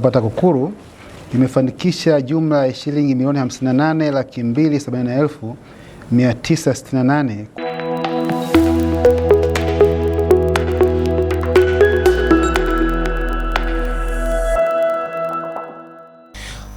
TAKUKURU imefanikisha jumla ya shilingi milioni 58,270,968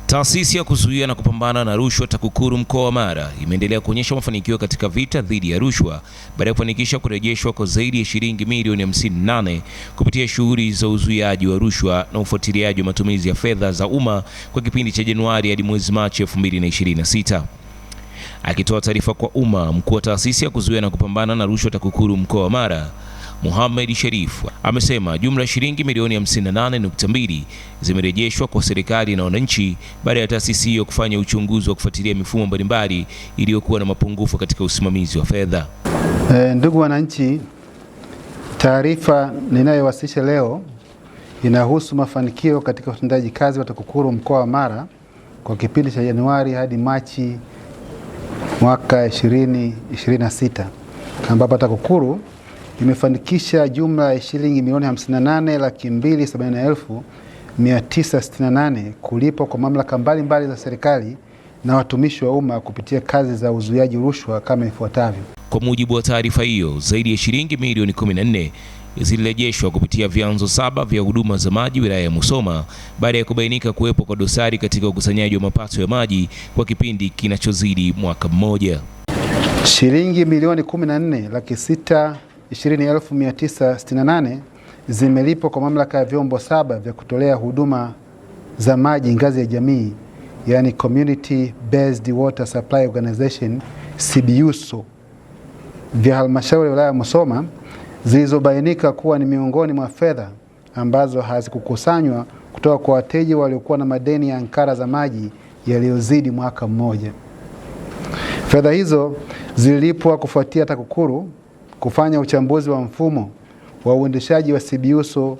Taasisi ya kuzuia na kupambana na rushwa TAKUKURU mkoa wa Mara imeendelea kuonyesha mafanikio katika vita dhidi ya rushwa baada ya kufanikisha kurejeshwa kwa zaidi ya shilingi milioni 58 kupitia shughuli za uzuiaji wa rushwa na ufuatiliaji wa matumizi ya fedha za umma kwa kipindi cha Januari hadi mwezi Machi 2026. Akitoa taarifa kwa umma, mkuu wa taasisi ya kuzuia na kupambana na rushwa TAKUKURU mkoa wa Mara, Mohamed Sharif, amesema jumla shilingi milioni 58.2 zimerejeshwa kwa serikali na wananchi baada ya taasisi hiyo kufanya uchunguzi wa kufuatilia mifumo mbalimbali iliyokuwa na mapungufu katika usimamizi wa fedha. Ndugu wananchi, taarifa ninayowasilisha leo inahusu mafanikio katika utendaji kazi wa TAKUKURU mkoa wa Mara kwa kipindi cha Januari hadi Machi mwaka 2026, ambapo TAKUKURU imefanikisha jumla ya shilingi milioni 58,270,968 kulipwa kwa mamlaka mbalimbali za serikali na watumishi wa umma kupitia kazi za uzuiaji rushwa kama ifuatavyo. Kwa mujibu wa taarifa hiyo, zaidi ya shilingi milioni 14 zilirejeshwa kupitia vyanzo 7 vya huduma za maji wilaya ya Musoma baada ya kubainika kuwepo kwa dosari katika ukusanyaji wa mapato ya maji kwa kipindi kinachozidi mwaka mmoja. Shilingi milioni 14,620,968 zimelipwa kwa mamlaka ya vyombo 7 vya kutolea huduma za maji ngazi ya jamii, yani Community Based Water Supply Organization CBUSO, vya halmashauri ya wilaya ya Musoma, zilizobainika kuwa ni miongoni mwa fedha ambazo hazikukusanywa kutoka kwa wateja waliokuwa na madeni ya ankara za maji yaliyozidi mwaka mmoja. Fedha hizo zililipwa kufuatia TAKUKURU kufanya uchambuzi wa mfumo wa uendeshaji wa CBUSO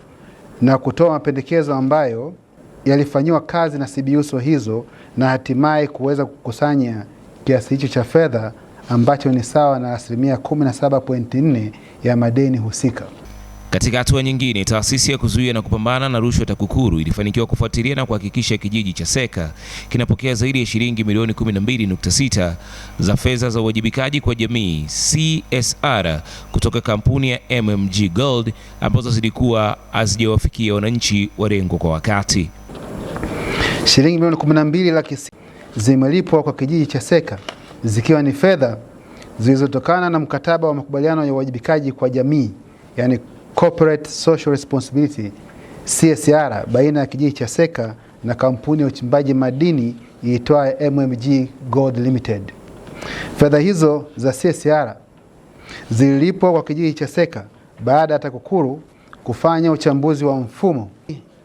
na kutoa mapendekezo ambayo yalifanyiwa kazi na CBUSO hizo na hatimaye kuweza kukusanya kiasi hicho cha fedha ambacho ni sawa na 17.4% ya madeni husika. Katika hatua nyingine, taasisi ya kuzuia na kupambana na rushwa TAKUKURU ilifanikiwa kufuatilia na kuhakikisha kijiji cha Seka kinapokea zaidi ya shilingi milioni 12.6 za fedha za uwajibikaji kwa jamii CSR kutoka kampuni ya MMG Gold ambazo zilikuwa hazijawafikia wananchi walengwa kwa wakati. Shilingi milioni 12 zimelipwa kwa kijiji cha Seka zikiwa ni fedha zilizotokana na mkataba wa makubaliano ya uwajibikaji kwa jamii, yani Corporate Social Responsibility CSR, baina ya kijiji cha Seka na kampuni ya uchimbaji madini iitwayo MMG Gold Limited. Fedha hizo za CSR zililipwa kwa kijiji cha Seka baada ya TAKUKURU kufanya uchambuzi wa mfumo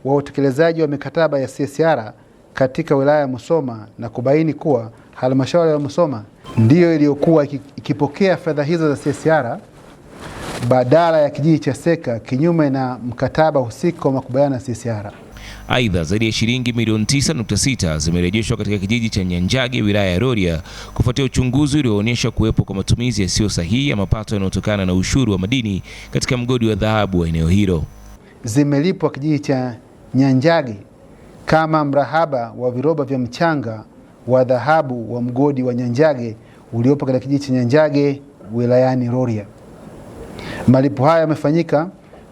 wa utekelezaji wa mikataba ya CSR katika wilaya ya Musoma na kubaini kuwa halmashauri ya Musoma ndiyo iliyokuwa ikipokea fedha hizo za CSR badala ya kijiji cha Seka, kinyume na mkataba husika wa makubaliano ya CSR. Aidha, zaidi ya shilingi milioni 9.6 zimerejeshwa katika kijiji cha Nyanjage wilaya ya Rorya kufuatia uchunguzi ulioonyesha kuwepo kwa matumizi yasiyo sahihi ya mapato yanayotokana na ushuru wa madini katika mgodi wa dhahabu wa eneo hilo. Zimelipwa kijiji cha Nyanjage kama mrahaba wa viroba vya mchanga wa dhahabu wa mgodi wa Nyanjage uliopo katika kijiji cha Nyanjage wilayani Rorya. Malipo haya yamefanyika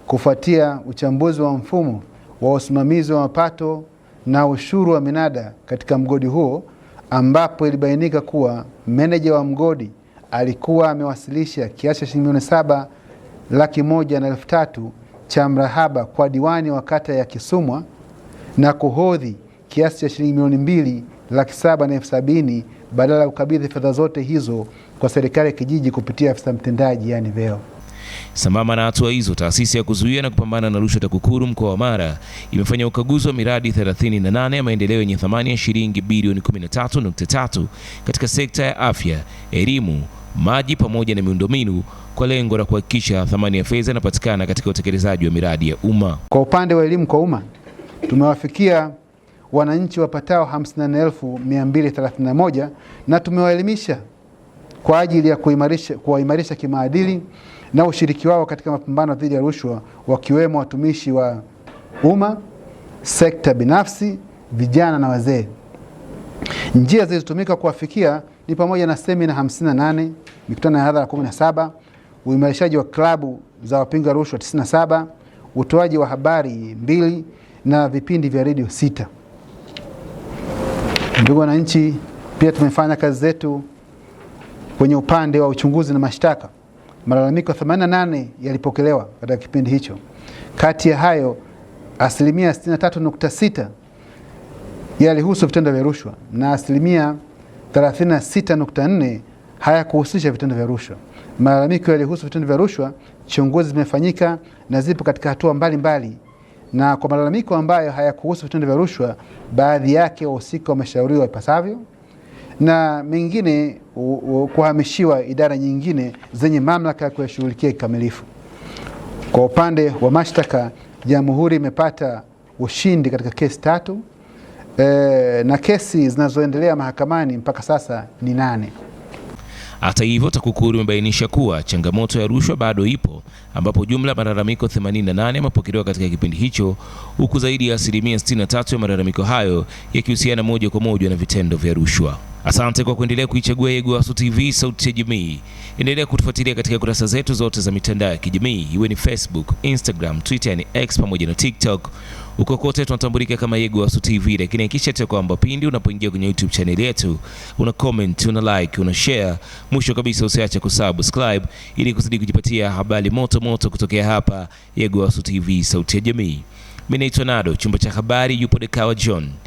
kufuatia uchambuzi wa mfumo wa usimamizi wa mapato na ushuru wa minada katika mgodi huo, ambapo ilibainika kuwa meneja wa mgodi alikuwa amewasilisha kiasi cha shilingi milioni 7,100,300 cha mrahaba kwa diwani wa kata ya Kisumwa na kuhodhi kiasi cha shilingi milioni 2,770,000 badala ya kukabidhi fedha zote hizo kwa serikali ya kijiji kupitia afisa mtendaji, yani VEO. Sambamba na hatua hizo, taasisi ya kuzuia na kupambana na rushwa TAKUKURU mkoa wa Mara imefanya ukaguzi wa miradi 38 ya maendeleo yenye thamani ya shilingi bilioni 13.3 katika sekta ya afya, elimu, maji pamoja na miundombinu kwa lengo la kuhakikisha thamani ya fedha inapatikana katika utekelezaji wa miradi ya umma. Kwa upande wa elimu kwa umma, tumewafikia wananchi wapatao 54,231 na tumewaelimisha kwa ajili ya kuwaimarisha kimaadili na ushiriki wao katika mapambano dhidi ya rushwa, wakiwemo watumishi wa umma, sekta binafsi, vijana na wazee. Njia zilizotumika kuwafikia ni pamoja na semina 58, mikutano ya hadhara 17, uimarishaji wa klabu za wapinga rushwa 97, utoaji wa habari 2 na vipindi vya redio 6. Ndugu wananchi, pia tumefanya kazi zetu kwenye upande wa uchunguzi na mashtaka. Malalamiko 88 yalipokelewa katika kipindi hicho. Kati ya hayo, asilimia 63.6 yalihusu vitendo vya rushwa na asilimia 36.4 hayakuhusisha vitendo vya rushwa. Malalamiko yalihusu vitendo vya rushwa, chunguzi zimefanyika na zipo katika hatua mbalimbali. Na kwa malalamiko ambayo hayakuhusu vitendo vya rushwa, baadhi yake wahusika wameshauriwa ipasavyo na mengine kuhamishiwa idara nyingine zenye mamlaka ya kuyashughulikia kikamilifu. Kwa upande wa mashtaka, Jamhuri imepata ushindi katika kesi 3 na kesi zinazoendelea mahakamani mpaka sasa ni 8. Hata hivyo, TAKUKURU imebainisha kuwa changamoto ya rushwa bado ipo, ambapo jumla ya malalamiko 88 yamepokelewa katika kipindi hicho, huku zaidi ya asilimia 63 ya malalamiko hayo yakihusiana moja kwa moja na vitendo vya rushwa. Asante kwa kuendelea kuichagua Yegowasu TV, sauti ya jamii. Endelea kutufuatilia katika kurasa zetu zote za mitandao ya kijamii, iwe ni Facebook, Instagram, Twitter, ni X pamoja na TikTok. Uko kote tunatambulika kama Yegowasu TV, lakini hakikisha kwamba pindi unapoingia kwenye YouTube channel yetu, una comment, una like, una share. Mwisho kabisa usiache kusubscribe ili kuzidi kujipatia habari moto moto kutokea hapa Yegowasu TV, sauti ya jamii. Mimi naitwa Nado, chumba cha habari yupo Dekawa John.